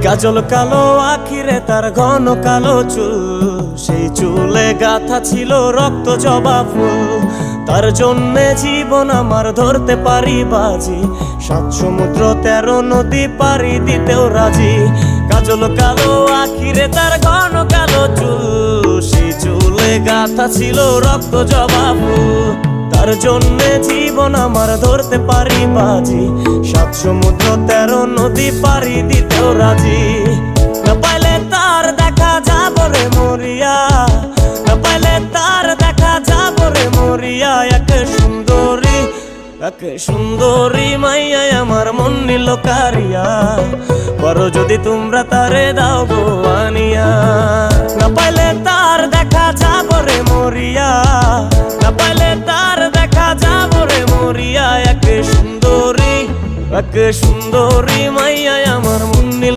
কাজল কালো আখিরে তার ঘন কালো চুল, সেই চুলে গাথা ছিল রক্ত জবা ফুল। তার জন্যে জীবন আমার ধরতে পারি বাজি, 7 সমুদ্র 13 নদী পারি দিতেও রাজি। কাজল কালো আখিরে তার ঘন কালো চুল, সেই চুলে গাথা ছিল রক্ত জবা ফুল। তার জন্যে জীবন আমার ধরতে পারি বাজি, 7 সমুদ্র 13 নদী পারি দিতেও রাজি। না পাইলে তার দেখা যাব রে মরিয়া, না পাইলে তার দেখা যাব রে মরিয়া। এক সুন্দরী মাইয়া আমার মন নিল কারিয়া, করো যদি তোমরা তারে দাও গো আনিয়া। না পাইলে তার দেখা যাব রে মরিয়া, না পাইলে তার দেখা যাব রে মরিয়া। এক সুন্দরী মাইয়া আমার মন নিল